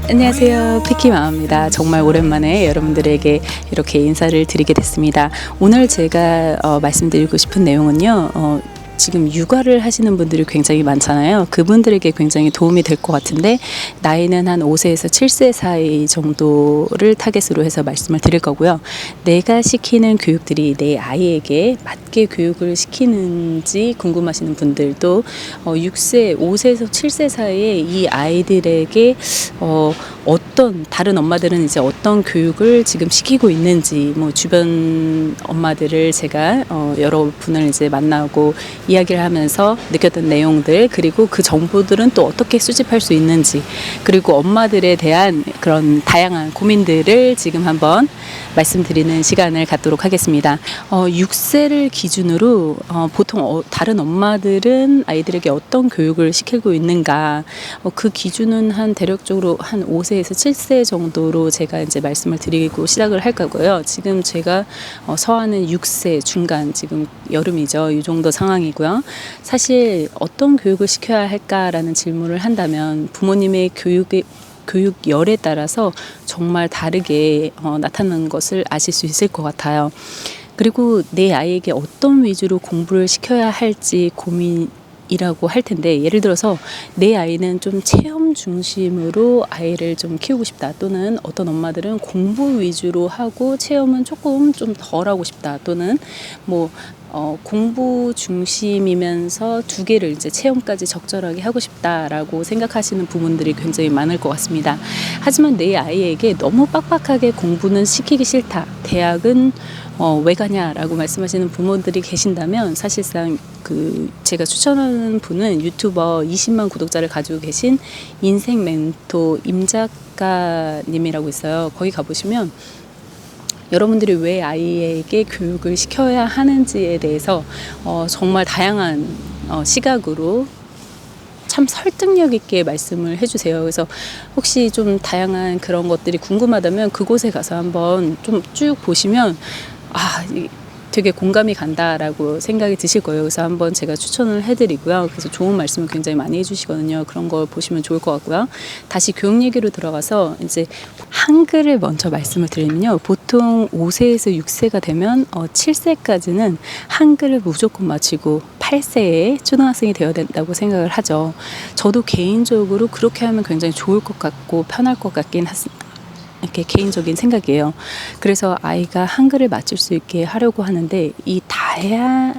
안녕하세요. 피키마마입니다. 정말 오랜만에 여러분들에게 이렇게 인사를 드리게 됐습니다. 오늘 제가 말씀드리고 싶은 내용은요. 지금 육아를 하시는 분들이 굉장히 많잖아요. 그분들에게 굉장히 도움이 될 것 같은데, 나이는 한 5세에서 7세 사이 정도를 타겟으로 해서 말씀을 드릴 거고요. 내가 시키는 교육들이 내 아이에게 맞게 교육을 시키는지 궁금하시는 분들도 5세에서 7세 사이에 이 아이들에게 어떤 다른 엄마들은 이제 어떤 교육을 지금 시키고 있는지, 뭐 주변 엄마들을 제가 여러 분을 이제 만나고 이야기를 하면서 느꼈던 내용들, 그리고 그 정보들은 또 어떻게 수집할 수 있는지, 그리고 엄마들에 대한 그런 다양한 고민들을 지금 한번 말씀드리는 시간을 갖도록 하겠습니다. 6세를 기준으로 보통 다른 엄마들은 아이들에게 어떤 교육을 시키고 있는가, 그 기준은 한 대략적으로 한 5세에서 7세 정도로 제가 이제 말씀을 드리고 시작을 할 거고요. 지금 제가 서하는 6세 중간, 지금 여름이죠. 이 정도 상황이고요. 사실 어떤 교육을 시켜야 할까라는 질문을 한다면 부모님의 교육열에 따라서 정말 다르게 나타나는 것을 아실 수 있을 것 같아요. 그리고 내 아이에게 어떤 위주로 공부를 시켜야 할지 고민이라고 할 텐데, 예를 들어서 내 아이는 좀 체험 중심으로 아이를 좀 키우고 싶다, 또는 어떤 엄마들은 공부 위주로 하고 체험은 조금 좀 덜 하고 싶다, 또는 뭐 공부 중심이면서 두 개를 이제 체험까지 적절하게 하고 싶다라고 생각하시는 부모들이 굉장히 많을 것 같습니다. 하지만 내 아이에게 너무 빡빡하게 공부는 시키기 싫다, 대학은 왜 가냐라고 말씀하시는 부모들이 계신다면, 사실상 제가 추천하는 분은 유튜버 20만 구독자를 가지고 계신 인생 멘토 임 작가님이라고 있어요. 거기 가보시면 여러분들이 왜 아이에게 교육을 시켜야 하는지에 대해서 정말 다양한 시각으로 참 설득력 있게 말씀을 해주세요. 그래서 혹시 좀 다양한 그런 것들이 궁금하다면 그곳에 가서 한번 좀 쭉 보시면 되게 공감이 간다라고 생각이 드실 거예요. 그래서 한번 제가 추천을 해드리고요. 그래서 좋은 말씀을 굉장히 많이 해주시거든요. 그런 걸 보시면 좋을 것 같고요. 다시 교육 얘기로 들어가서 이제 한글을 먼저 말씀을 드리면요. 보통 5세에서 6세가 되면 7세까지는 한글을 무조건 마치고 8세에 초등학생이 되어야 된다고 생각을 하죠. 저도 개인적으로 그렇게 하면 굉장히 좋을 것 같고 편할 것 같긴 이렇게 개인적인 생각이에요. 그래서 아이가 한글을 맞출 수 있게 하려고 하는데,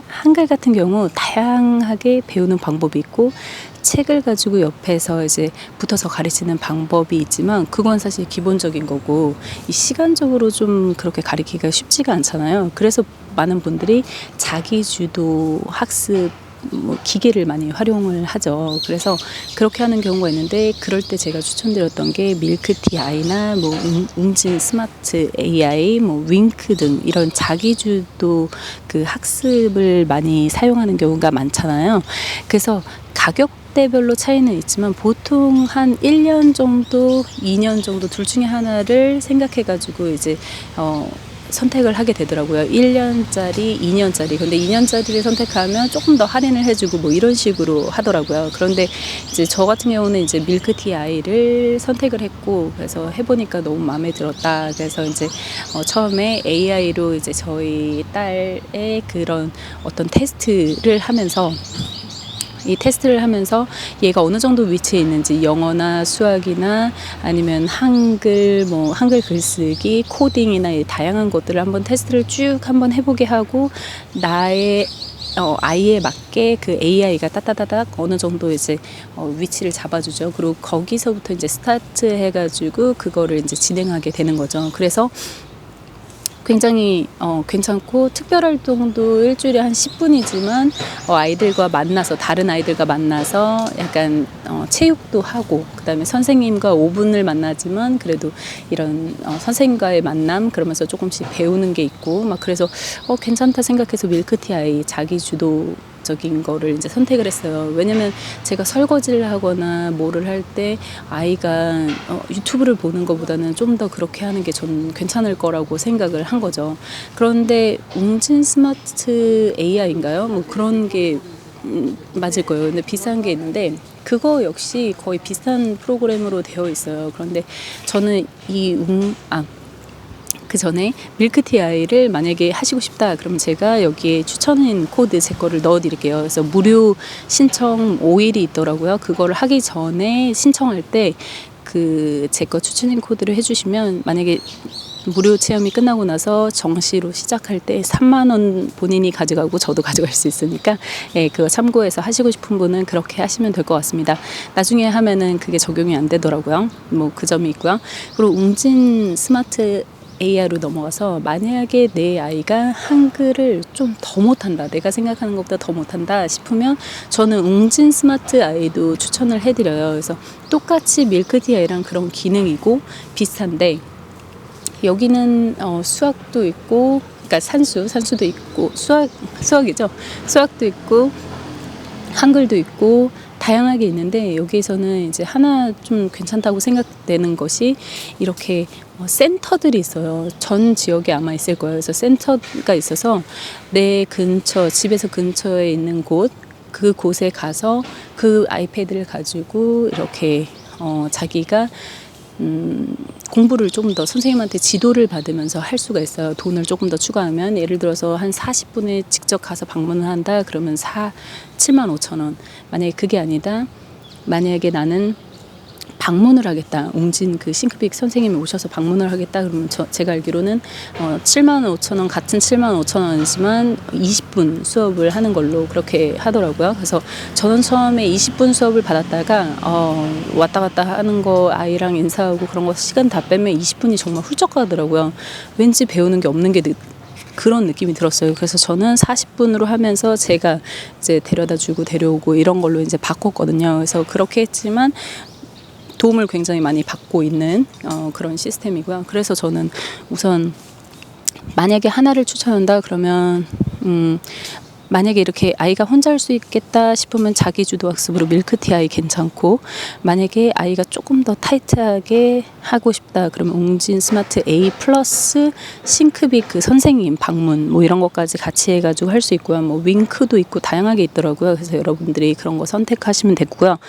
한글 같은 경우 다양하게 배우는 방법이 있고, 책을 가지고 옆에서 이제 붙어서 가르치는 방법이 있지만, 그건 사실 기본적인 거고, 이 시간적으로 좀 그렇게 가르치기가 쉽지가 않잖아요. 그래서 많은 분들이 자기주도 학습 기계를 많이 활용을 하죠. 그래서 그렇게 하는 경우가 있는데, 그럴 때 제가 추천드렸던 게 밀크티 아이나 웅진 스마트 AI, 윙크 등 이런 자기주도 학습을 많이 사용하는 경우가 많잖아요. 그래서 가격대별로 차이는 있지만 보통 한 1년 정도, 2년 정도 둘 중에 하나를 생각해가지고 이제 선택을 하게 되더라고요. 1년짜리, 2년짜리. 근데 2년짜리를 선택하면 조금 더 할인을 해주고 이런 식으로 하더라고요. 그런데 이제 저 같은 경우는 이제 밀크티 아이를 선택을 했고, 그래서 해보니까 너무 마음에 들었다. 그래서 이제 처음에 AI로 이제 저희 딸의 그런 어떤 테스트를 하면서, 이 테스트를 하면서 얘가 어느 정도 위치에 있는지, 영어나 수학이나 아니면 한글, 한글 글쓰기, 코딩이나 다양한 것들을 한번 테스트를 쭉 한번 해보게 하고, 나의 아이에 맞게 그 AI가 따따다닥 어느 정도 이제 위치를 잡아주죠. 그리고 거기서부터 이제 스타트 해가지고 그거를 이제 진행하게 되는 거죠. 그래서 굉장히 괜찮고, 특별활동도 일주일에 한 10분이지만 다른 아이들과 만나서 약간 체육도 하고, 그 다음에 선생님과 5분을 만나지만 그래도 이런 선생님과의 만남, 그러면서 조금씩 배우는 게 있고 그래서 괜찮다 생각해서 밀크티 아이 자기주도적인 거를 이제 선택을 했어요. 왜냐면 제가 설거지를 하거나 뭐를 할 때 아이가 유튜브를 보는 것보다는 좀 더 그렇게 하는 게 전 괜찮을 거라고 생각을 한 거죠. 그런데 웅진 스마트 AI인가요? 그런 게 맞을 거예요. 근데 비싼 게 있는데 그거 역시 거의 비슷한 프로그램으로 되어 있어요. 그런데 저는 그 전에 밀크티 아이를 만약에 하시고 싶다 그러면 제가 여기에 추천인 코드 제 거를 넣어 드릴게요. 그래서 무료 신청 5일이 있더라고요. 그거를 하기 전에 신청할 때 그 제 거 추천인 코드를 해주시면 만약에 무료 체험이 끝나고 나서 정시로 시작할 때 3만 원 본인이 가져가고 저도 가져갈 수 있으니까 예, 그거 참고해서 하시고 싶은 분은 그렇게 하시면 될 것 같습니다. 나중에 하면은 그게 적용이 안 되더라고요. 뭐 그 점이 있고요. 그리고 웅진 스마트 AI로 넘어가서 만약에 내 아이가 한글을 좀 더 못한다, 내가 생각하는 것보다 더 못한다 싶으면 저는 웅진 스마트 아이도 추천을 해드려요. 그래서 똑같이 밀크티 아이랑 그런 기능이고 비슷한데 여기는 수학도 있고, 그러니까 산수도 있고 수학이죠. 수학도 있고 한글도 있고 다양하게 있는데 여기에서는 이제 하나 좀 괜찮다고 생각되는 것이 이렇게 센터들이 있어요. 전 지역에 아마 있을 거예요. 그래서 센터가 있어서 내 근처, 집에서 근처에 있는 그곳에 가서 그 아이패드를 가지고 이렇게 자기가 공부를 조금 더 선생님한테 지도를 받으면서 할 수가 있어요. 돈을 조금 더 추가하면 예를 들어서 한 40분에 직접 가서 방문을 한다 그러면 7만 5천 원. 만약에 그게 아니다, 만약에 나는 방문을 하겠다, 웅진 그 싱크빅 선생님이 오셔서 방문을 하겠다 그러면 제가 알기로는 7만 5천 원, 같은 7만 5천 원이지만 20분 수업을 하는 걸로 그렇게 하더라고요. 그래서 저는 처음에 20분 수업을 받았다가 왔다 갔다 하는 거, 아이랑 인사하고 그런 거 시간 다 빼면 20분이 정말 훌쩍 가더라고요. 왠지 배우는 게 없는 게 그런 느낌이 들었어요. 그래서 저는 40분으로 하면서 제가 이제 데려다 주고 데려오고 이런 걸로 이제 바꿨거든요. 그래서 그렇게 했지만 도움을 굉장히 많이 받고 있는 그런 시스템이고요. 그래서 저는 우선 만약에 하나를 추천한다 그러면 만약에 이렇게 아이가 혼자 할 수 있겠다 싶으면 자기주도 학습으로 밀크티 아이 괜찮고, 만약에 아이가 조금 더 타이트하게 하고 싶다 그러면 웅진 스마트 A 플러스 싱크빅 그 선생님 방문 뭐 이런 것까지 같이 해가지고 할 수 있고요. 뭐 윙크도 있고 다양하게 있더라고요. 그래서 여러분들이 그런 거 선택하시면 되고요.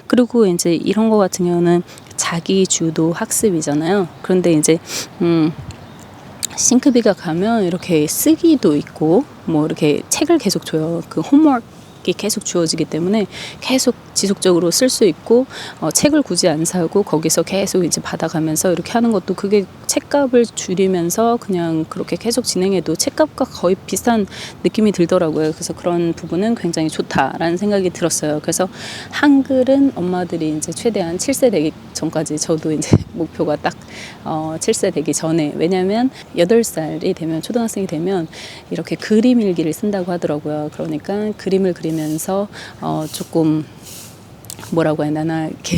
그리고 이제 이런 거 같은 경우는 자기주도 학습이잖아요. 그런데 이제 싱크비가 가면 이렇게 쓰기도 있고 뭐 이렇게 책을 계속 줘요. 그 홈워크가 계속 주어지기 때문에 계속 지속적으로 쓸 수 있고 책을 굳이 안 사고 거기서 계속 이제 받아가면서 이렇게 하는 것도 그게 책값을 줄이면서 그냥 그렇게 계속 진행해도 책값과 거의 비슷한 느낌이 들더라고요. 그래서 그런 부분은 굉장히 좋다라는 생각이 들었어요. 그래서 한글은 엄마들이 이제 최대한 7세 되기 전까지, 저도 이제 목표가 딱 7세 되기 전에, 왜냐하면 8살이 되면, 초등학생이 되면 이렇게 그림 일기를 쓴다고 하더라고요. 그러니까 그림을 그리면서 조금 뭐라고 해야 되나, 이렇게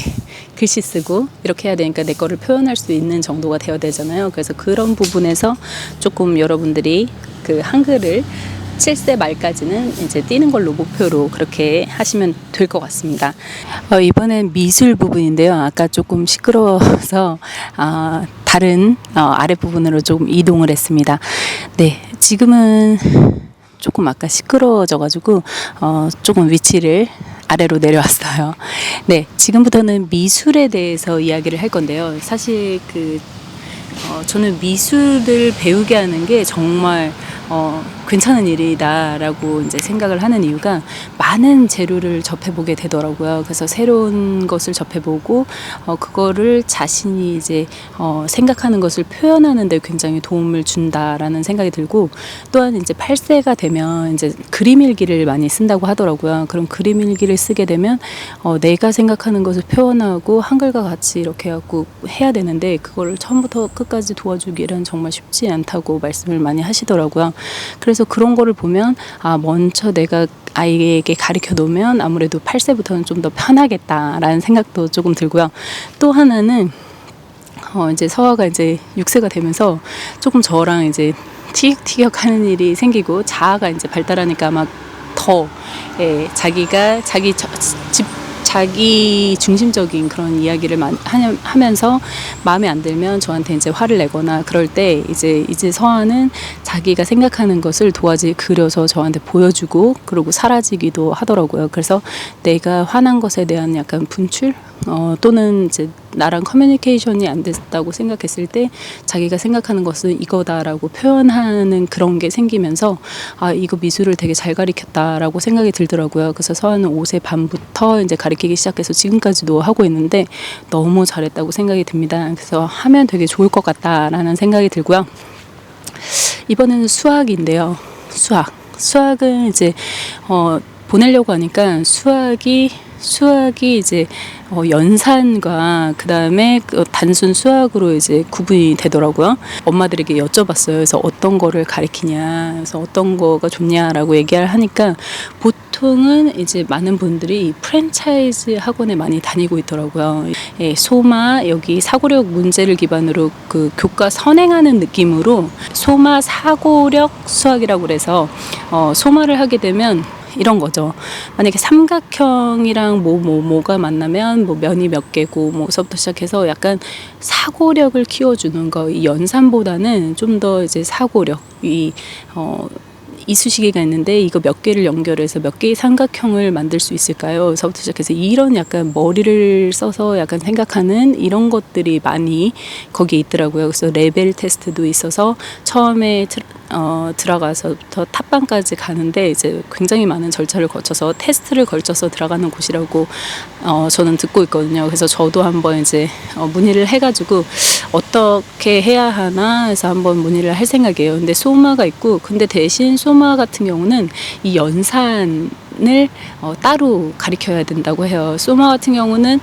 글씨 쓰고 이렇게 해야 되니까 내 거를 표현할 수 있는 정도가 되어야 되잖아요. 그래서 그런 부분에서 조금 여러분들이 그 한글을 7세 말까지는 이제 띄는 걸로 목표로 그렇게 하시면 될 것 같습니다. 이번엔 미술 부분인데요. 아까 조금 시끄러워서 다른 아랫부분으로 조금 이동을 했습니다. 네, 지금은 조금 아까 시끄러워져가지고 조금 위치를 아래로 내려왔어요. 네, 지금부터는 미술에 대해서 이야기를 할 건데요. 사실 저는 미술을 배우게 하는 게 정말 괜찮은 일이다라고 이제 생각을 하는 이유가 많은 재료를 접해보게 되더라고요. 그래서 새로운 것을 접해보고 그거를 자신이 이제 생각하는 것을 표현하는 데 굉장히 도움을 준다라는 생각이 들고, 또한 이제 8세가 되면 이제 그림 일기를 많이 쓴다고 하더라고요. 그럼 그림 일기를 쓰게 되면 내가 생각하는 것을 표현하고 한글과 같이 이렇게 해갖고 해야 되는데 그거를 처음부터 끝까지 도와주기는 정말 쉽지 않다고 말씀을 많이 하시더라고요. 그래서 그런 거를 보면 먼저 내가 아이에게 가르쳐 놓으면 아무래도 8세부터는 좀 더 편하겠다라는 생각도 조금 들고요. 또 하나는 이제 서아가 이제 6세가 되면서 조금 저랑 이제 티격태격 하는 일이 생기고 자아가 이제 발달하니까 막 더 자기가 자기 중심적인 그런 이야기를 하면서 마음에 안 들면 저한테 이제 화를 내거나 그럴 때 이제 서아는 자기가 생각하는 것을 도화지에 그려서 저한테 보여주고 그러고 사라지기도 하더라고요. 그래서 내가 화난 것에 대한 약간 분출 또는 이제 나랑 커뮤니케이션이 안 됐다고 생각했을 때 자기가 생각하는 것은 이거다라고 표현하는 그런 게 생기면서 아, 이거 미술을 되게 잘 가리켰다라고 생각이 들더라고요. 그래서 서아는 5세 반부터 이제 가리키기 시작해서 지금까지도 하고 있는데 너무 잘했다고 생각이 듭니다. 그래서 하면 되게 좋을 것 같다라는 생각이 들고요. 이번에는 수학인데요. 수학은 이제 보내려고 하니까 수학이 이제 연산과 그 다음에 단순 수학으로 이제 구분이 되더라고요. 엄마들에게 여쭤봤어요. 그래서 어떤 거를 가리키냐, 그래서 어떤 거가 좋냐라고 얘기를 하니까 보통은 이제 많은 분들이 프랜차이즈 학원에 많이 다니고 있더라고요. 예, 소마 여기 사고력 문제를 기반으로 그 교과 선행하는 느낌으로 소마 사고력 수학이라고 그래서 소마를 하게 되면 이런 거죠. 만약에 삼각형이랑 뭐가 만나면 뭐 면이 몇 개고 뭐서부터 시작해서 약간 사고력을 키워주는 거. 이 연산보다는 좀 더 이제 사고력 이쑤시개가 있는데 이거 몇 개를 연결해서 몇 개의 삼각형을 만들 수 있을까요? 서부터 시작해서 이런 약간 머리를 써서 약간 생각하는 이런 것들이 많이 거기에 있더라고요. 그래서 레벨 테스트도 있어서 처음에 들어가서부터 탑반까지 가는데 이제 굉장히 많은 절차를 거쳐서 테스트를 걸쳐서 들어가는 곳이라고 저는 듣고 있거든요. 그래서 저도 한번 이제 문의를 해가지고 어떻게 해야 하나 해서 한번 문의를 할 생각이에요. 근데 소마가 있고 근데 대신 소마 같은 경우는 이 연산을 따로 가르쳐야 된다고 해요. 소마 같은 경우는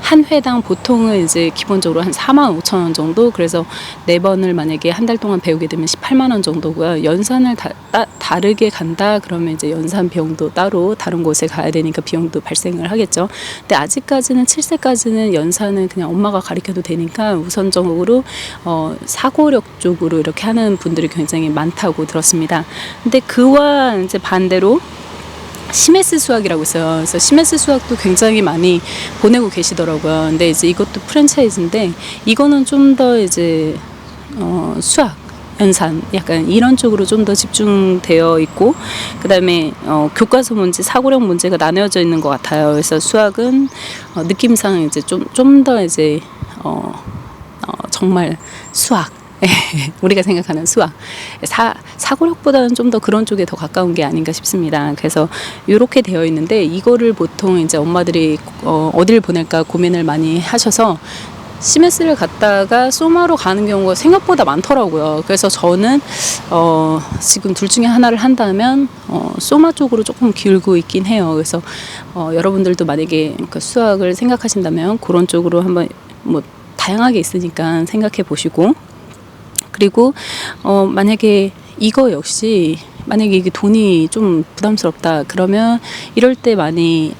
한 회당 보통은 이제 기본적으로 한 45,000원 정도. 그래서 4번을 만약에 한 달 동안 배우게 되면 18만 원 정도고요. 연산을 다르게 간다 그러면 이제 연산 비용도 따로 다른 곳에 가야 되니까 비용도 발생을 하겠죠. 근데 아직까지는 7세까지는 연산은 그냥 엄마가 가르쳐도 되니까 우선적으로 사고력 쪽으로 이렇게 하는 분들이 굉장히 많다고 들었습니다. 근데 그와 이제 반대로 시메스 수학이라고 있어요. 그래서 시메스 수학도 굉장히 많이 보내고 계시더라고요. 근데 이제 이것도 프랜차이즈인데 이거는 좀 더 이제 수학, 연산 약간 이런 쪽으로 좀 더 집중되어 있고 그 다음에 교과서 문제, 사고력 문제가 나뉘어져 있는 것 같아요. 그래서 수학은 느낌상 이제 좀 더 이제 정말 수학 우리가 생각하는 수학 사고력보다는 좀 더 그런 쪽에 더 가까운 게 아닌가 싶습니다. 그래서 이렇게 되어 있는데 이거를 보통 이제 엄마들이 어디를 보낼까 고민을 많이 하셔서 시메스를 갔다가 소마로 가는 경우가 생각보다 많더라고요. 그래서 저는 지금 둘 중에 하나를 한다면 소마 쪽으로 조금 기울고 있긴 해요. 그래서 여러분들도 만약에 그 수학을 생각하신다면 그런 쪽으로 한번 뭐 다양하게 있으니까 생각해 보시고 그리고 만약에 이거 역시 만약에 이게 돈이 좀 부담스럽다 그러면 이럴 때 많이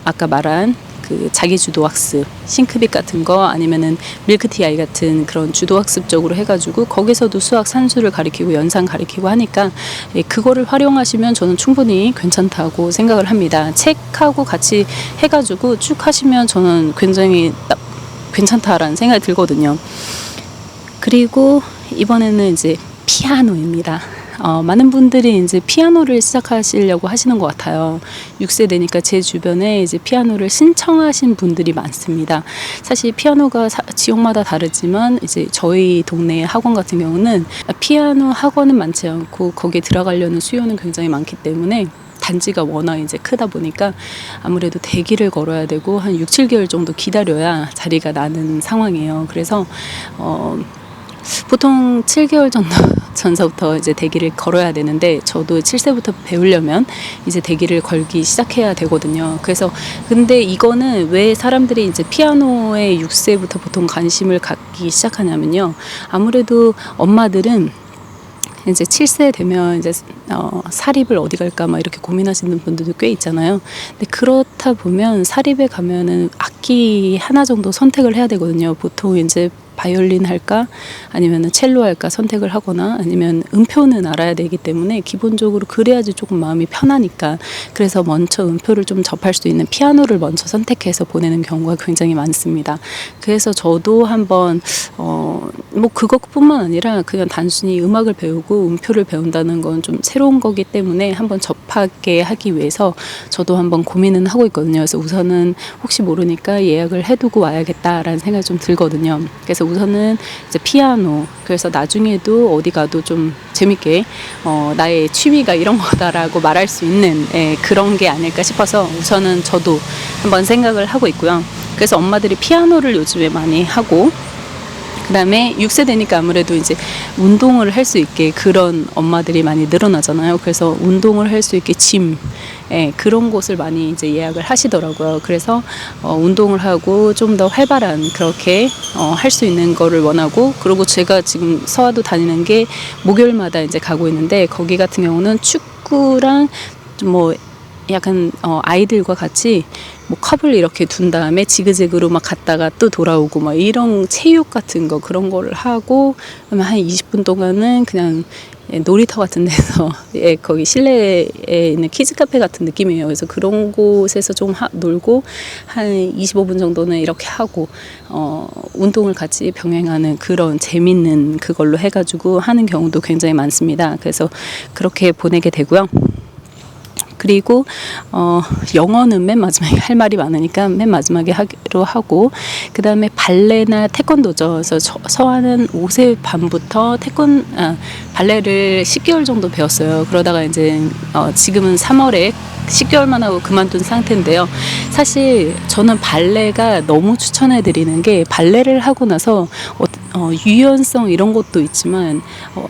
아까 말한 그 자기 주도 학습, 싱크빅 같은 거 아니면은 밀크티 아이 같은 그런 주도 학습 쪽으로 해가지고 거기서도 수학 산수를 가리키고 연산 가리키고 하니까 그거를 활용하시면 저는 충분히 괜찮다고 생각을 합니다. 책하고 같이 해가지고 쭉 하시면 저는 굉장히 괜찮다라는 생각이 들거든요. 그리고 이번에는 이제 피아노입니다. 많은 분들이 이제 피아노를 시작하시려고 하시는 것 같아요. 6세 되니까 제 주변에 이제 피아노를 신청하신 분들이 많습니다. 사실 피아노가 지역마다 다르지만 이제 저희 동네 학원 같은 경우는 피아노 학원은 많지 않고 거기에 들어가려는 수요는 굉장히 많기 때문에 단지가 워낙 이제 크다 보니까 아무래도 대기를 걸어야 되고 한 6, 7개월 정도 기다려야 자리가 나는 상황이에요. 그래서 보통 7개월 정도 전서부터 이제 대기를 걸어야 되는데 저도 7세부터 배우려면 이제 대기를 걸기 시작해야 되거든요. 그래서 근데 이거는 왜 사람들이 이제 피아노에 6세부터 보통 관심을 갖기 시작하냐면요. 아무래도 엄마들은 이제 7세 되면 이제 사립을 어디 갈까 막 이렇게 고민하시는 분들도 꽤 있잖아요. 근데 그렇다 보면 사립에 가면은 악기 하나 정도 선택을 해야 되거든요. 보통 이제 바이올린 할까 아니면 첼로 할까 선택을 하거나 아니면 음표는 알아야 되기 때문에 기본적으로 그래야지 조금 마음이 편하니까 그래서 먼저 음표를 좀 접할 수 있는 피아노를 먼저 선택해서 보내는 경우가 굉장히 많습니다. 그래서 저도 한번 뭐 그것뿐만 아니라 그냥 단순히 음악을 배우고 음표를 배운다는 건 좀 새로운 거기 때문에 한번 접하게 하기 위해서 저도 한번 고민은 하고 있거든요. 그래서 우선은 혹시 모르니까 예약을 해두고 와야겠다라는 생각이 좀 들거든요. 그래서 우선은 이제 피아노, 그래서 나중에도 어디 가도 좀 재밌게 나의 취미가 이런 거다라고 말할 수 있는 그런 게 아닐까 싶어서 우선은 저도 한번 생각을 하고 있고요. 그래서 엄마들이 피아노를 요즘에 많이 하고 그 다음에 6세 되니까 아무래도 이제 운동을 할 수 있게 그런 엄마들이 많이 늘어나잖아요. 그래서 운동을 할 수 있게 짐, 그런 곳을 많이 이제 예약을 하시더라고요. 그래서 운동을 하고 좀 더 활발한 그렇게 할 수 있는 거를 원하고, 그리고 제가 지금 서화도 다니는 게 목요일마다 이제 가고 있는데 거기 같은 경우는 축구랑 뭐 약간 아이들과 같이 뭐 컵을 이렇게 둔 다음에 지그재그로 막 갔다가 또 돌아오고 막 이런 체육 같은 거 그런 거를 하고, 그러면 한 20분 동안은 그냥 놀이터 같은 데서 거기 실내에 있는 키즈 카페 같은 느낌이에요. 그래서 그런 곳에서 좀 놀고 한 25분 정도는 이렇게 하고 운동을 같이 병행하는 그런 재밌는 그걸로 해가지고 하는 경우도 굉장히 많습니다. 그래서 그렇게 보내게 되고요. 그리고 영어는 맨 마지막에 할 말이 많으니까 맨 마지막에 하기로 하고, 그 다음에 발레나 태권도죠. 그래서 서아는 5세 반부터 발레를 10개월 정도 배웠어요. 그러다가 이제 지금은 3월에 10개월만 하고 그만둔 상태인데요. 사실 저는 발레가 너무 추천해드리는 게, 발레를 하고 나서 유연성 이런 것도 있지만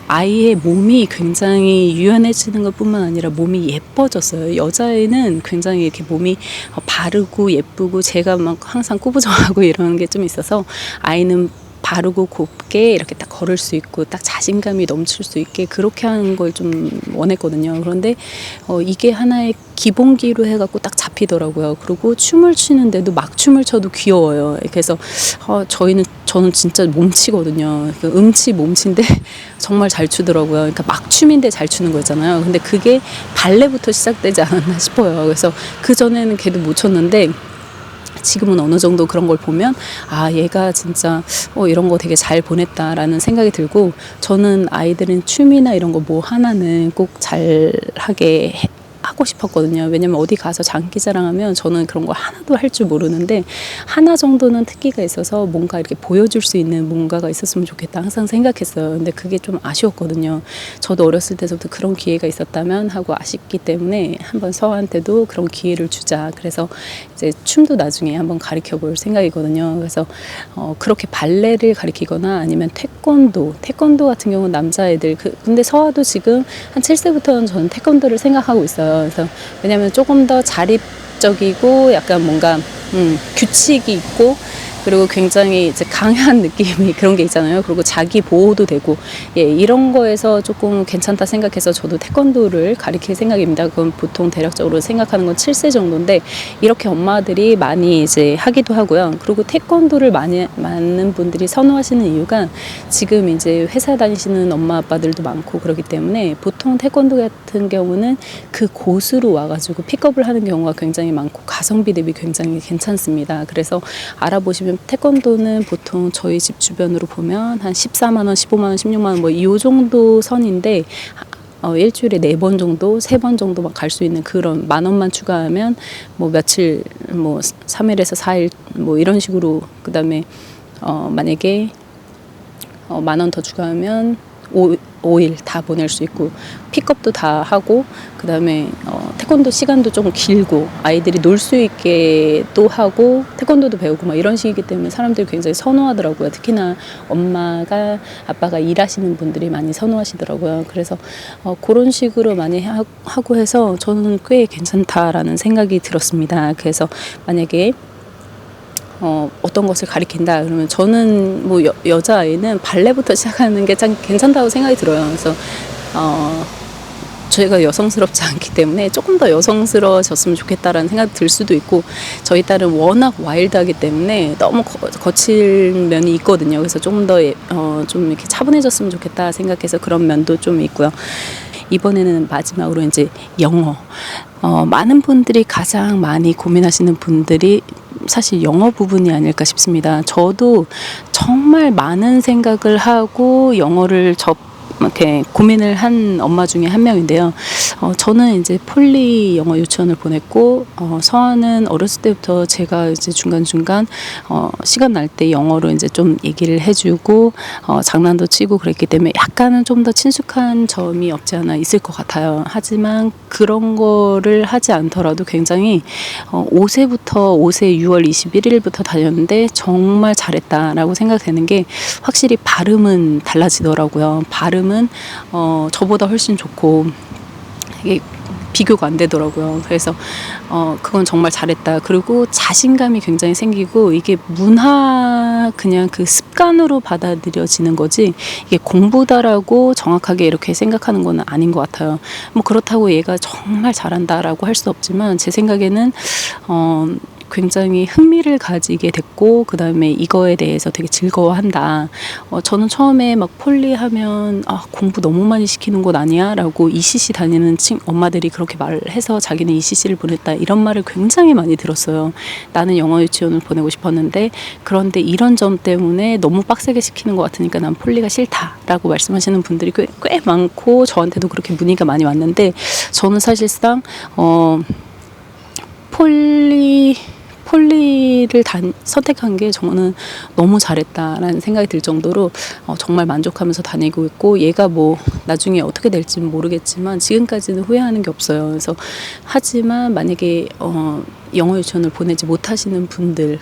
아이의 몸이 굉장히 유연해지는 것뿐만 아니라 몸이 예뻐졌어요. 여자애는 굉장히 이렇게 몸이 바르고 예쁘고, 제가 막 항상 꾸부정하고 이런 게 좀 있어서 아이는 바르고 곱게 이렇게 딱 걸을 수 있고 딱 자신감이 넘칠 수 있게 그렇게 하는 걸 좀 원했거든요. 그런데 이게 하나의 기본기로 해갖고 딱 잡히더라고요. 그리고 춤을 추는데도 막 춤을 춰도 귀여워요. 그래서 저는 진짜 몸치거든요. 음치 몸치인데 정말 잘 추더라고요. 그러니까 막 춤인데 잘 추는 거잖아요. 근데 그게 발레부터 시작되지 않았나 싶어요. 그래서 그 전에는 걔도 못 췄는데 지금은 어느 정도 그런 걸 보면 얘가 진짜 이런 거 되게 잘 보냈다라는 생각이 들고, 저는 아이들은 춤이나 이런 거 뭐 하나는 꼭 잘하게 하고 싶었거든요. 왜냐면 어디 가서 장기자랑하면 저는 그런 거 하나도 할 줄 모르는데 하나 정도는 특기가 있어서 뭔가 이렇게 보여줄 수 있는 뭔가가 있었으면 좋겠다 항상 생각했어요. 근데 그게 좀 아쉬웠거든요. 저도 어렸을 때부터 그런 기회가 있었다면 하고 아쉽기 때문에 한번 서한테도 그런 기회를 주자. 그래서 이제 춤도 나중에 한번 가르쳐 볼 생각이거든요. 그래서 그렇게 발레를 가르치거나 아니면 태권도 같은 경우는 남자애들 근데 서아도 지금 한 7세부터는 저는 태권도를 생각하고 있어요. 그래서 왜냐면 조금 더 자립적이고 약간 뭔가 규칙이 있고, 그리고 굉장히 이제 강한 느낌이 그런 게 있잖아요. 그리고 자기 보호도 되고, 이런 거에서 조금 괜찮다 생각해서 저도 태권도를 가르칠 생각입니다. 그건 보통 대략적으로 생각하는 건 7세 정도인데 이렇게 엄마들이 많이 이제 하기도 하고요. 그리고 태권도를 많은 분들이 선호하시는 이유가 지금 이제 회사 다니시는 엄마 아빠들도 많고 그렇기 때문에 보통 태권도 같은 경우는 그 곳으로 와가지고 픽업을 하는 경우가 굉장히 많고 가성비 대비 굉장히 괜찮습니다. 그래서 알아보시면 태권도는 보통 저희 집 주변으로 보면 한 14만 원, 15만 원, 16만 원 뭐 이 정도 선인데 일주일에 4번 정도, 3번 정도 막 갈 수 있는 그런 10,000원만 추가하면 뭐 며칠, 뭐 3일에서 4일 뭐 이런 식으로, 그 다음에 만약에 10,000원 더 추가하면 5일 다 보낼 수 있고 픽업도 다 하고, 그 다음에 태권도 시간도 조금 길고 아이들이 놀 수 있게 또 하고 태권도도 배우고 막 이런 식이기 때문에 사람들이 굉장히 선호하더라고요. 특히나 엄마가 아빠가 일하시는 분들이 많이 선호하시더라고요. 그래서 그런 식으로 많이 하고 해서 저는 꽤 괜찮다라는 생각이 들었습니다. 그래서 만약에 어떤 것을 가리킨다 그러면 저는 뭐 여자아이는 발레부터 시작하는 게 참 괜찮다고 생각이 들어요. 그래서 제가 여성스럽지 않기 때문에 조금 더 여성스러워졌으면 좋겠다라는 생각이 들 수도 있고, 저희 딸은 워낙 와일드하기 때문에 너무 거칠 면이 있거든요. 그래서 조금 더 좀 이렇게 차분해졌으면 좋겠다 생각해서 그런 면도 좀 있고요. 이번에는 마지막으로 이제 영어. 많은 분들이 가장 많이 고민하시는 분들이 사실 영어 부분이 아닐까 싶습니다. 저도 정말 많은 생각을 하고 영어를 이렇게 고민을 한 엄마 중에 한 명인데요. 저는 이제 폴리 영어 유치원을 보냈고, 서아는 어렸을 때부터 제가 이제 중간중간 시간 날 때 영어로 이제 좀 얘기를 해주고 장난도 치고 그랬기 때문에 약간은 좀 더 친숙한 점이 없지 않아 있을 것 같아요. 하지만 그런 거를 하지 않더라도 굉장히 5세 6월 21일부터 다녔는데 정말 잘했다라고 생각되는 게, 확실히 발음은 달라지더라고요. 발음은 저보다 훨씬 좋고 이게 비교가 안 되더라고요. 그래서 그건 정말 잘했다. 그리고 자신감이 굉장히 생기고, 이게 그냥 그 습관으로 받아들여지는 거지, 이게 공부다라고 정확하게 이렇게 생각하는 건 아닌 것 같아요. 뭐 그렇다고 얘가 정말 잘한다라고 할 수 없지만, 제 생각에는 굉장히 흥미를 가지게 됐고, 그 다음에 이거에 대해서 되게 즐거워한다. 저는 처음에 막 폴리하면 공부 너무 많이 시키는 곳 아니야? 라고 ECC 다니는 엄마들이 그렇게 말을 해서 자기는 ECC를 보냈다, 이런 말을 굉장히 많이 들었어요. 나는 영어 유치원을 보내고 싶었는데, 그런데 이런 점 때문에 너무 빡세게 시키는 것 같으니까 난 폴리가 싫다라고 말씀하시는 분들이 꽤 많고, 저한테도 그렇게 문의가 많이 왔는데, 저는 사실상 폴리를 선택한 게 저는 너무 잘했다라는 생각이 들 정도로 정말 만족하면서 다니고 있고, 얘가 뭐 나중에 어떻게 될지는 모르겠지만 지금까지는 후회하는 게 없어요. 그래서 하지만 만약에 영어 유치원을 보내지 못하시는 분들,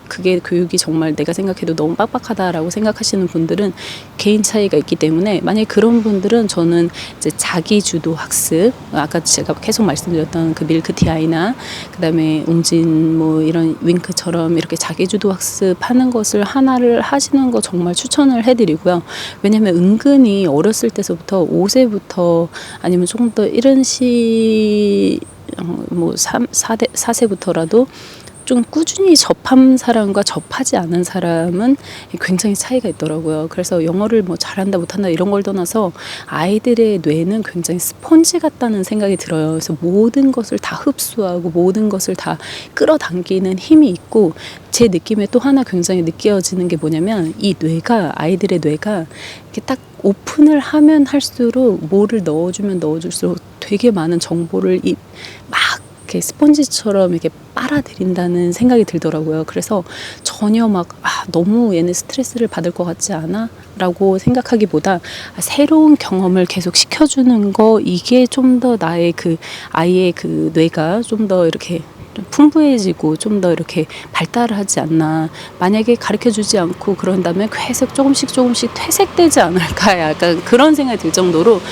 그게 교육이 정말 내가 생각해도 너무 빡빡하다라고 생각하시는 분들은 개인 차이가 있기 때문에, 만약에 그런 분들은 저는 이제 자기주도 학습, 아까 제가 계속 말씀드렸던 그 밀크티 아이나 그다음에 웅진 뭐 이런 윙크처럼 이렇게 자기주도 학습하는 것을 하나를 하시는 거 정말 추천을 해드리고요. 왜냐면 은근히 어렸을 때서부터 5세부터 아니면 조금 더 이른 뭐 4세부터라도 좀 꾸준히 접한 사람과 접하지 않은 사람은 굉장히 차이가 있더라고요. 그래서 영어를 뭐 잘한다 못한다 이런 걸 떠나서 아이들의 뇌는 굉장히 스펀지 같다는 생각이 들어요. 그래서 모든 것을 다 흡수하고 모든 것을 다 끌어당기는 힘이 있고, 제 느낌에 또 하나 굉장히 느껴지는 게 뭐냐면, 이 뇌가, 아이들의 뇌가 이렇게 딱 오픈을 하면 할수록, 뭐를 넣어주면 넣어줄수록 되게 많은 정보를 막 이렇게 스펀지처럼 이렇게 빨아들인다는 생각이 들더라고요. 그래서 전혀 막 너무 얘네 스트레스를 받을 것 같지 않아? 라고 생각하기보다 새로운 경험을 계속 시켜주는 거, 이게 좀 더 나의 그 아이의 그 뇌가 좀 더 이렇게 좀 풍부해지고 좀 더 이렇게 발달을 하지 않나. 만약에 가르쳐주지 않고 그런다면 계속 조금씩 퇴색되지 않을까, 약간 그런 생각이 들 정도로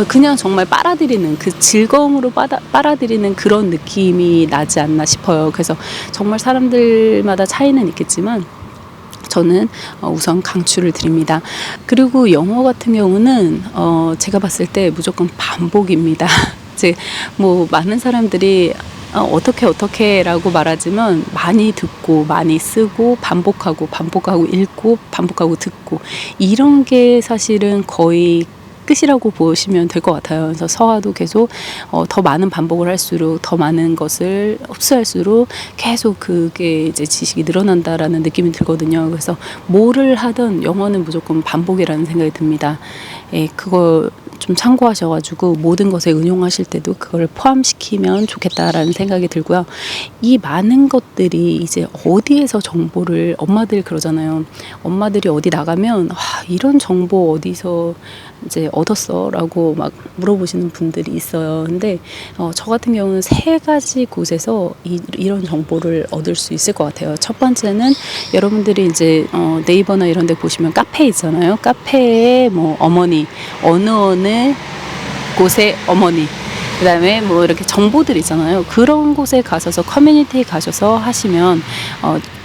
그냥 정말 빨아들이는, 그 즐거움으로 빨아들이는 그런 느낌이 나지 않나 싶어요. 그래서 정말 사람들마다 차이는 있겠지만 저는 우선 강추를 드립니다. 그리고 영어 같은 경우는 제가 봤을 때 무조건 반복입니다. 이제 뭐 많은 사람들이 어떻게 라고 말하지만, 많이 듣고 많이 쓰고 반복하고 읽고 반복하고 듣고, 이런 게 사실은 거의 끝이라고 보시면 될 것 같아요. 그래서 서아도 계속 더 많은 반복을 할수록, 더 많은 것을 흡수할수록 계속 그게 이제 지식이 늘어난다라는 느낌이 들거든요. 그래서 뭐를 하든 영어는 무조건 반복이라는 생각이 듭니다. 그거 좀 참고하셔가지고 모든 것에 응용하실 때도 그걸 포함시키면 좋겠다라는 생각이 들고요. 이 많은 것들이 이제 어디에서 정보를, 엄마들 그러잖아요. 엄마들이 어디 나가면 이런 정보 어디서 이제 얻었어? 라고 막 물어보시는 분들이 있어요. 근데 저 같은 경우는 3가지 곳에서 이런 정보를 얻을 수 있을 것 같아요. 첫 번째는 여러분들이 이제 네이버나 이런 데 보시면 카페 있잖아요. 카페에 뭐 어머니, 어느 곳의 어머니, 그다음에 뭐 이렇게 정보들 있잖아요. 그런 곳에 가셔서 커뮤니티에 가셔서 하시면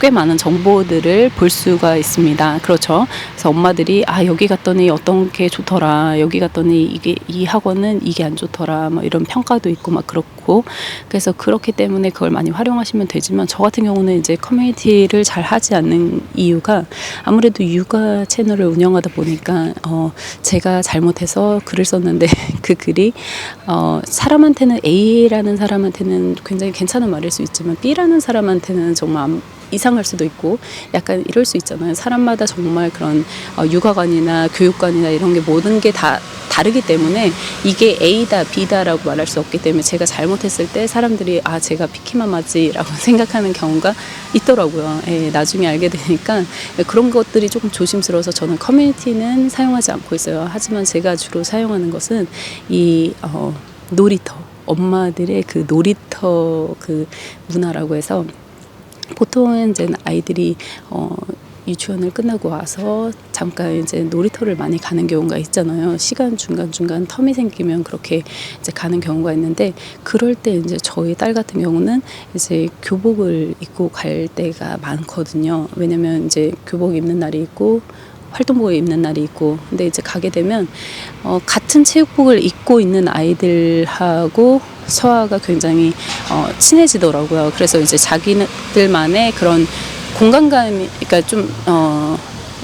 꽤 많은 정보들을 볼 수가 있습니다. 그렇죠. 그래서 엄마들이 여기 갔더니 어떤 게 좋더라. 여기 갔더니 이게 이 학원은 이게 안 좋더라. 뭐 이런 평가도 있고 막 그렇고. 그래서 그렇기 때문에 그걸 많이 활용하시면 되지만 저 같은 경우는 이제 커뮤니티를 잘 하지 않는 이유가 아무래도 육아 채널을 운영하다 보니까 제가 잘못해서 글을 썼는데 그 글이 사람한테는 A라는 사람한테는 굉장히 괜찮은 말일 수 있지만 B라는 사람한테는 정말 이상할 수도 있고 약간 이럴 수 있잖아요. 사람마다 정말 그런 육아관이나 교육관이나 이런 게 모든 게 다 다르기 때문에 이게 A다 B다라고 말할 수 없기 때문에 제가 잘못했을 때 사람들이 제가 피키마마지라고 생각하는 경우가 있더라고요. 나중에 알게 되니까 그런 것들이 조금 조심스러워서 저는 커뮤니티는 사용하지 않고 있어요. 하지만 제가 주로 사용하는 것은 이 놀이터, 엄마들의 그 놀이터 그 문화라고 해서 보통은 이제 아이들이 유치원을 끝나고 와서 잠깐 이제 놀이터를 많이 가는 경우가 있잖아요. 시간 중간중간 텀이 생기면 그렇게 이제 가는 경우가 있는데 그럴 때 이제 저희 딸 같은 경우는 이제 교복을 입고 갈 때가 많거든요. 왜냐면 이제 교복 입는 날이 있고 활동복을 입는 날이 있고 근데 이제 가게 되면 같은 체육복을 입고 있는 아이들하고 서아가 굉장히 친해지더라고요. 그래서 이제 자기들만의 그런 공간감이 그러니까 좀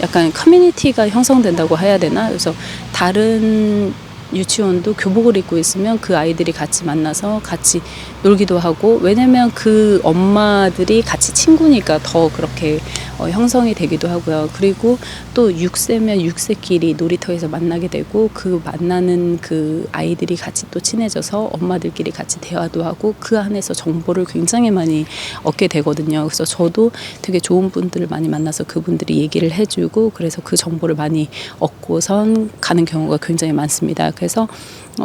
약간 커뮤니티가 형성된다고 해야 되나? 그래서 다른 유치원도 교복을 입고 있으면 그 아이들이 같이 만나서 같이 놀기도 하고 왜냐면 그 엄마들이 같이 친구니까 더 그렇게 형성이 되기도 하고요. 그리고 또 6세면 6세끼리 놀이터에서 만나게 되고 그 만나는 그 아이들이 같이 또 친해져서 엄마들끼리 같이 대화도 하고 그 안에서 정보를 굉장히 많이 얻게 되거든요. 그래서 저도 되게 좋은 분들을 많이 만나서 그분들이 얘기를 해주고 그래서 그 정보를 많이 얻고선 가는 경우가 굉장히 많습니다. 그래서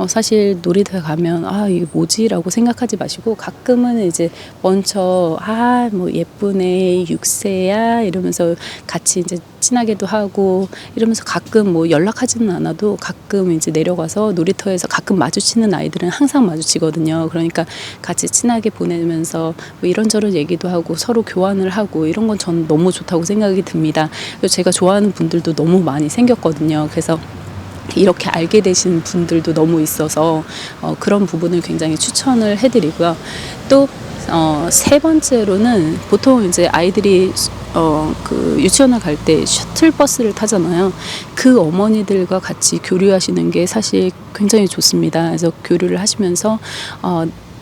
사실 놀이터에 가면 이게 뭐지라고 생각하지 마시고 가끔은 이제 먼저 뭐 예쁘네 6세야 이러면서 같이 이제 친하게도 하고 이러면서 가끔 뭐 연락하지는 않아도 가끔 이제 내려가서 놀이터에서 가끔 마주치는 아이들은 항상 마주치거든요. 그러니까 같이 친하게 보내면서 뭐 이런저런 얘기도 하고 서로 교환을 하고 이런 건 저는 너무 좋다고 생각이 듭니다. 그리고 제가 좋아하는 분들도 너무 많이 생겼거든요. 그래서 이렇게 알게 되신 분들도 너무 있어서 그런 부분을 굉장히 추천을 해드리고요. 또 세 번째로는 보통 이제 아이들이 그 유치원을 갈 때 셔틀버스를 타잖아요. 그 어머니들과 같이 교류하시는 게 사실 굉장히 좋습니다. 그래서 교류를 하시면서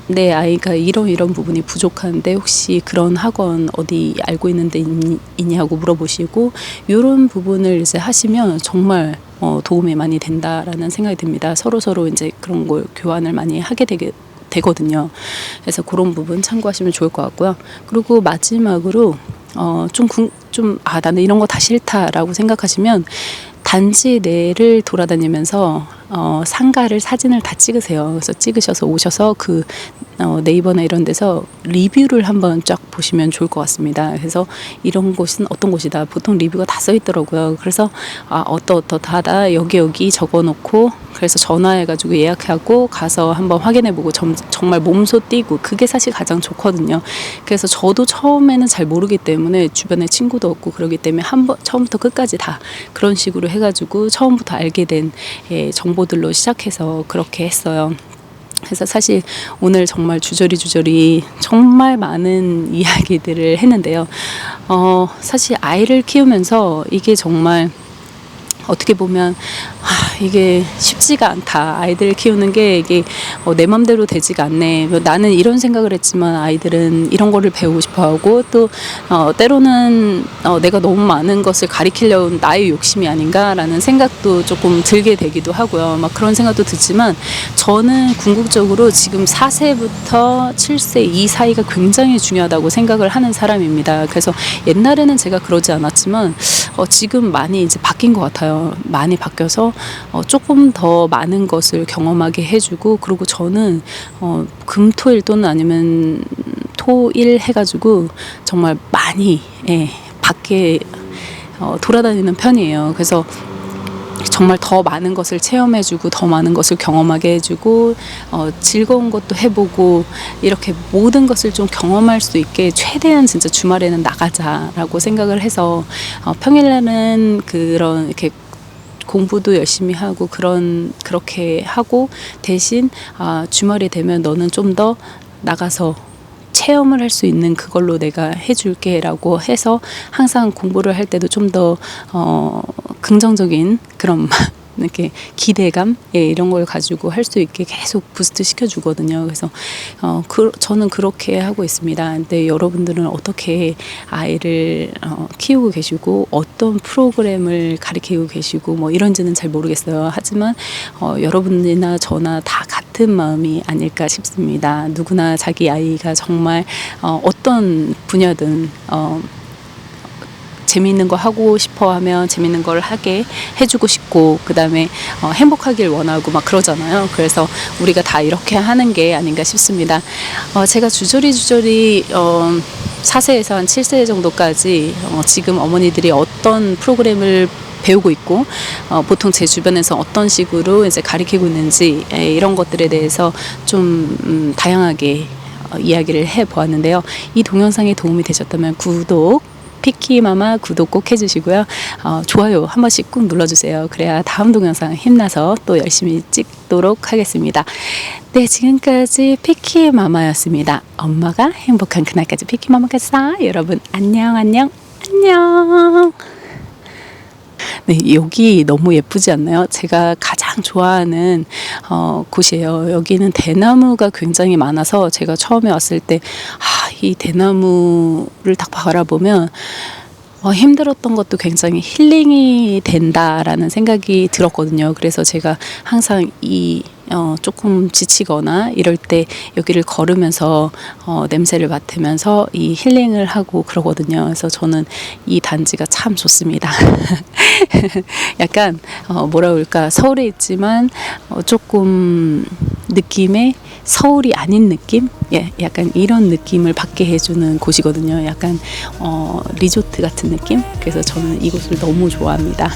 내 아이가 이런 부분이 부족한데 혹시 그런 학원 어디 알고 있는 데 있냐고 물어보시고 이런 부분을 이제 하시면 정말 도움이 많이 된다라는 생각이 듭니다. 서로 이제 그런 걸 교환을 많이 하게 되거든요. 그래서 그런 부분 참고하시면 좋을 것 같고요. 그리고 마지막으로 나는 이런 거 다 싫다라고 생각하시면 단지 내를 돌아다니면서 상가를 사진을 다 찍으세요. 그래서 찍으셔서 오셔서 그 네이버나 이런 데서 리뷰를 한번 쫙 보시면 좋을 것 같습니다. 그래서 이런 곳은 어떤 곳이다. 보통 리뷰가 다 써 있더라고요. 그래서 어떠하다 여기 적어놓고 그래서 전화해가지고 예약하고 가서 한번 확인해보고 정말 몸소 뛰고 그게 사실 가장 좋거든요. 그래서 저도 처음에는 잘 모르기 때문에 주변에 친구도 없고 그러기 때문에 처음부터 끝까지 다 그런 식으로 해가지고 처음부터 알게 된 정보들로 시작해서 그렇게 했어요. 그래서 사실 오늘 정말 주저리 정말 많은 이야기들을 했는데요. 사실 아이를 키우면서 이게 정말 어떻게 보면 이게 쉽지가 않다. 아이들을 키우는 게 이게 내 맘대로 되지가 않네. 나는 이런 생각을 했지만 아이들은 이런 거를 배우고 싶어하고 또 때로는 내가 너무 많은 것을 가리키려는 나의 욕심이 아닌가라는 생각도 조금 들게 되기도 하고요. 막 그런 생각도 들지만 저는 궁극적으로 지금 4세부터 7세 이 사이가 굉장히 중요하다고 생각을 하는 사람입니다. 그래서 옛날에는 제가 그러지 않았지만 지금 많이 이제 바뀐 것 같아요. 많이 바뀌어서 조금 더 많은 것을 경험하게 해주고 그리고 저는 금토일 또는 아니면 토일 해가지고 정말 많이 밖에 돌아다니는 편이에요. 그래서 정말 더 많은 것을 체험해주고 더 많은 것을 경험하게 해주고 즐거운 것도 해보고 이렇게 모든 것을 좀 경험할 수 있게 최대한 진짜 주말에는 나가자라고 생각을 해서 평일날은 그런 이렇게 공부도 열심히 하고 그렇게 하고 대신 주말이 되면 너는 좀 더 나가서 체험을 할 수 있는 그걸로 내가 해줄게 라고 해서 항상 공부를 할 때도 좀 더 긍정적인 그런 이렇게 기대감 이런 걸 가지고 할 수 있게 계속 부스트 시켜주거든요. 그래서 저는 그렇게 하고 있습니다. 근데 여러분들은 어떻게 아이를 키우고 계시고 어떤 프로그램을 가르치고 계시고 뭐 이런지는 잘 모르겠어요. 하지만 여러분이나 저나 다 같은 마음이 아닐까 싶습니다. 누구나 자기 아이가 정말 어떤 분야든 재미있는 거 하고 싶어 하면 재미있는 걸 하게 해주고 싶고 그 다음에 행복하길 원하고 막 그러잖아요. 그래서 우리가 다 이렇게 하는 게 아닌가 싶습니다. 제가 주저리 4세에서 한 7세 정도까지 지금 어머니들이 어떤 프로그램을 배우고 있고 보통 제 주변에서 어떤 식으로 이제 가르치고 있는지 이런 것들에 대해서 좀 다양하게 이야기를 해보았는데요. 이 동영상이 도움이 되셨다면 피키마마 구독 꼭 해주시고요. 좋아요 한 번씩 꾹 눌러주세요. 그래야 다음 동영상 힘나서 또 열심히 찍도록 하겠습니다. 네, 지금까지 피키마마였습니다. 엄마가 행복한 그날까지 피키마마겠어. 여러분 안녕. 네, 여기 너무 예쁘지 않나요? 제가 가장 좋아하는 곳이에요. 여기는 대나무가 굉장히 많아서 제가 처음에 왔을 때 이 대나무를 딱 바라보면 힘들었던 것도 굉장히 힐링이 된다라는 생각이 들었거든요. 그래서 제가 항상 조금 지치거나 이럴 때 여기를 걸으면서 냄새를 맡으면서 이 힐링을 하고 그러거든요. 그래서 저는 이 단지가 참 좋습니다. 약간 뭐라 그럴까, 서울에 있지만 조금 느낌의 서울이 아닌 느낌? 약간 이런 느낌을 받게 해주는 곳이거든요. 약간 리조트 같은 느낌? 그래서 저는 이곳을 너무 좋아합니다.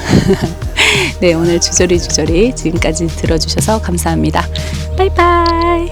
네, 오늘 주저리 지금까지 들어주셔서 감사합니다. 바이바이.